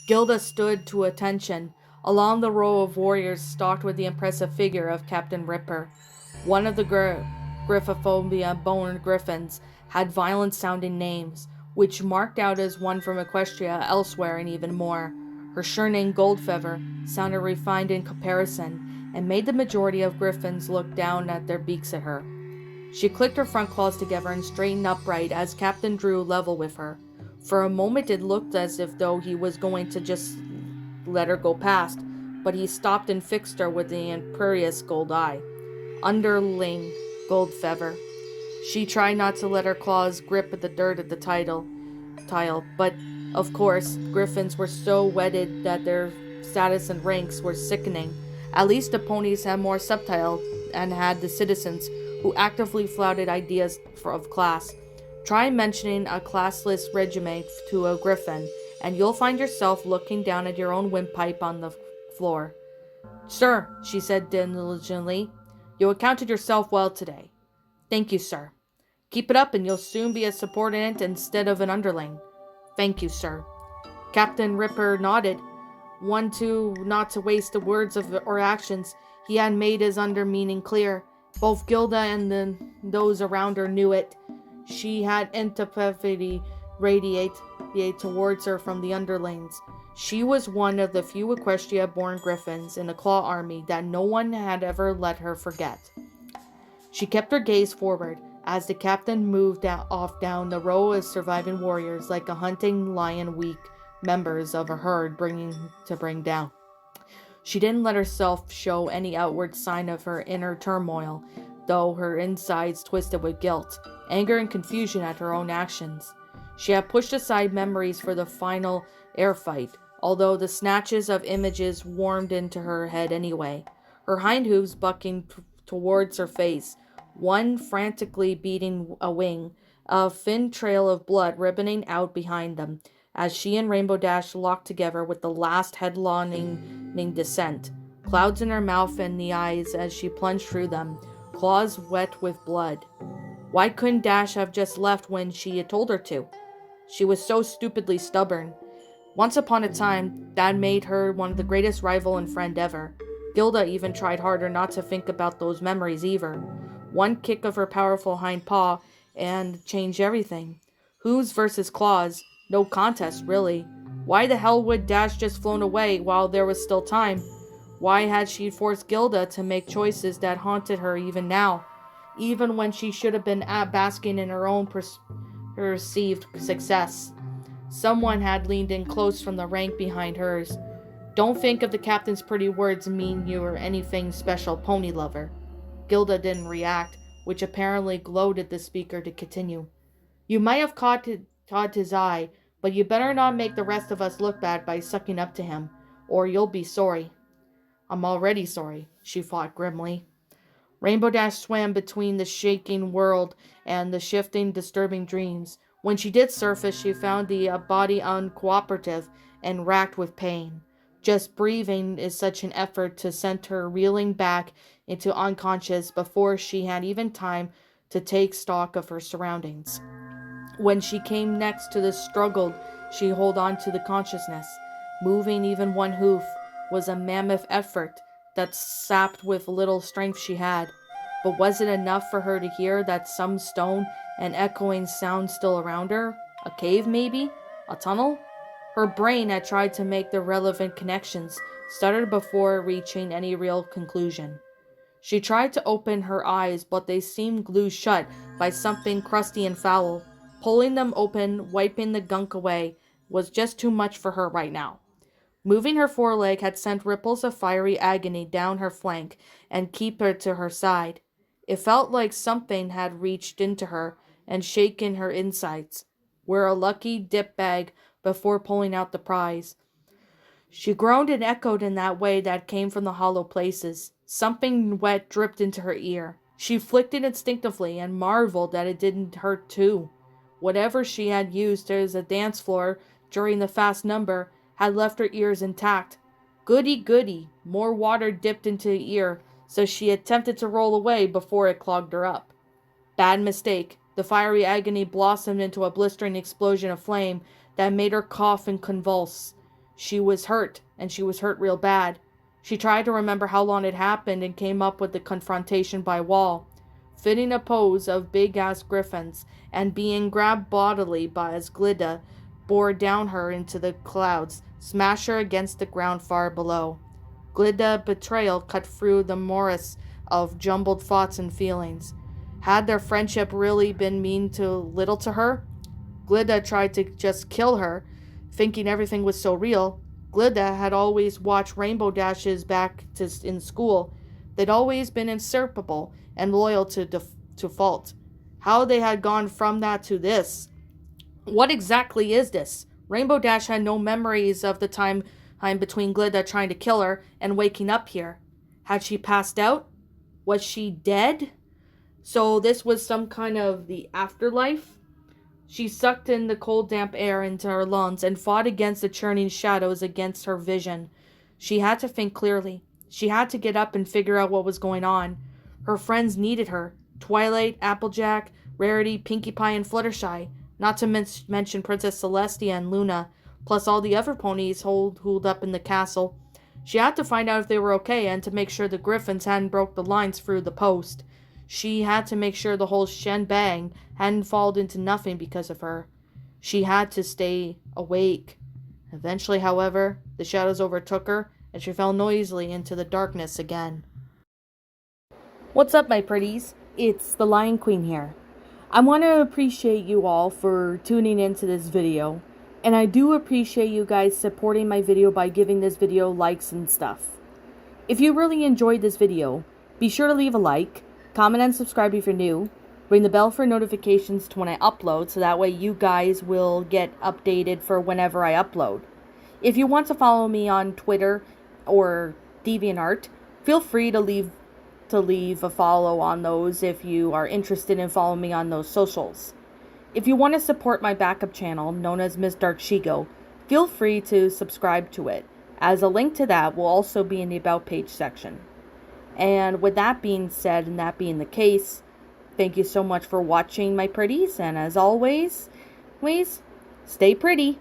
Gilda stood to attention. Along the row of warriors stalked with the impressive figure of Captain Ripper. One of the Griffophobia-born griffins had violent-sounding names, which marked out as one from Equestria elsewhere and even more. Her surname Goldfeather sounded refined in comparison, and made the majority of griffins look down at their beaks at her. She clicked her front claws together and straightened upright as Captain drew level with her. For a moment it looked as if though he was going to just let her go past, but he stopped and fixed her with the imperious gold eye. Underling Goldfeather. She tried not to let her claws grip at the dirt at the tile, but of course, griffins were so wedded that their status and ranks were sickening. At least the ponies had more subtle and had the citizens who actively flouted ideas of class. Try mentioning a classless regiment to a griffin, and you'll find yourself looking down at your own windpipe on the floor. "Sir," she said diligently, "you accounted yourself well today." "Thank you, sir." "Keep it up and you'll soon be a subordinate instead of an underling." "Thank you, sir." Captain Ripper nodded. One not to waste the words or actions, he had made his undermeaning clear. Both Gilda and those around her knew it. She had antipathy radiate towards her from the underlings. She was one of the few Equestria-born griffins in the Claw Army that no one had ever let her forget. She kept her gaze forward as the captain moved off down the row of surviving warriors like a hunting lion weak members of a herd bring down. She didn't let herself show any outward sign of her inner turmoil, though her insides twisted with guilt, anger, and confusion at her own actions. She had pushed aside memories for the final air fight, although the snatches of images warmed into her head anyway, her hind hooves bucking towards her face, one frantically beating a wing, a thin trail of blood ribboning out behind them, as she and Rainbow Dash locked together with the last headlong descent, clouds in her mouth and the eyes as she plunged through them, claws wet with blood. Why couldn't Dash have just left when she had told her to? She was so stupidly stubborn. Once upon a time, that made her one of the greatest rival and friend ever. Gilda even tried harder not to think about those memories either. One kick of her powerful hind paw and changed everything. Hooves versus claws. No contest, really. Why the hell would Dash just flown away while there was still time? Why had she forced Gilda to make choices that haunted her even now? Even when she should have been basking in her own perceived success. Someone had leaned in close from the rank behind hers. "Don't think of the captain's pretty words mean you are anything special, pony lover." Gilda didn't react, which apparently goaded the speaker to continue. "You might have caught his eye, but you better not make the rest of us look bad by sucking up to him, or you'll be sorry." "I'm already sorry," she thought grimly. Rainbow Dash swam between the shaking world and the shifting, disturbing dreams. When she did surface, she found the body uncooperative and racked with pain. Just breathing is such an effort to send her reeling back into unconscious before she had even time to take stock of her surroundings. When she came next to the struggle, she held on to the consciousness. Moving even one hoof was a mammoth effort that sapped with little strength she had. But was it enough for her to hear that some stone and echoing sound still around her? A cave, maybe? A tunnel? Her brain had tried to make the relevant connections, stuttered before reaching any real conclusion. She tried to open her eyes, but they seemed glued shut by something crusty and foul. Pulling them open, wiping the gunk away, was just too much for her right now. Moving her foreleg had sent ripples of fiery agony down her flank and keep her to her side. It felt like something had reached into her and shaken her insides. Wear a lucky dip bag before pulling out the prize. She groaned and echoed in that way that came from the hollow places. Something wet dripped into her ear. She flicked it instinctively and marveled that it didn't hurt too. Whatever she had used as a dance floor during the fast number had left her ears intact. Goody goody, more water dipped into the ear, so she attempted to roll away before it clogged her up. Bad mistake. The fiery agony blossomed into a blistering explosion of flame that made her cough and convulse. She was hurt, and she was hurt real bad. She tried to remember how long it happened and came up with the confrontation by wall, fitting a pose of big-ass griffins, and being grabbed bodily by as Glida bore down her into the clouds, smash her against the ground far below. Glida betrayal cut through the morass of jumbled thoughts and feelings. Had their friendship really been mean to little to her? Glida tried to just kill her, thinking everything was so real. Glida had always watched Rainbow Dashes back in school. They'd always been inseparable and loyal to fault. How they had gone from that to this? What exactly is this? Rainbow Dash had no memories of the time between Glida trying to kill her and waking up here. Had she passed out? Was she dead? So this was some kind of the afterlife? She sucked in the cold, damp air into her lungs and fought against the churning shadows against her vision. She had to think clearly. She had to get up and figure out what was going on. Her friends needed her. Twilight, Applejack, Rarity, Pinkie Pie, and Fluttershy. Not to mention Princess Celestia and Luna, plus all the other ponies holed up in the castle. She had to find out if they were okay and to make sure the griffins hadn't broke the lines through the post. She had to make sure the whole shenbang hadn't fallen into nothing because of her. She had to stay awake. Eventually, however, the shadows overtook her, and she fell noisily into the darkness again. What's up, my pretties? It's the Lion Queen here. I want to appreciate you all for tuning into this video, and I do appreciate you guys supporting my video by giving this video likes and stuff. If you really enjoyed this video, be sure to leave a like, comment and subscribe if you're new, ring the bell for notifications to when I upload so that way you guys will get updated for whenever I upload. If you want to follow me on Twitter or DeviantArt, feel free to leave a follow on those if you are interested in following me on those socials. If you want to support my backup channel, known as Miss Dark Shigo, feel free to subscribe to it, as a link to that will also be in the About page section. And with that being said, and that being the case, thank you so much for watching, my pretties, and as always, please, stay pretty.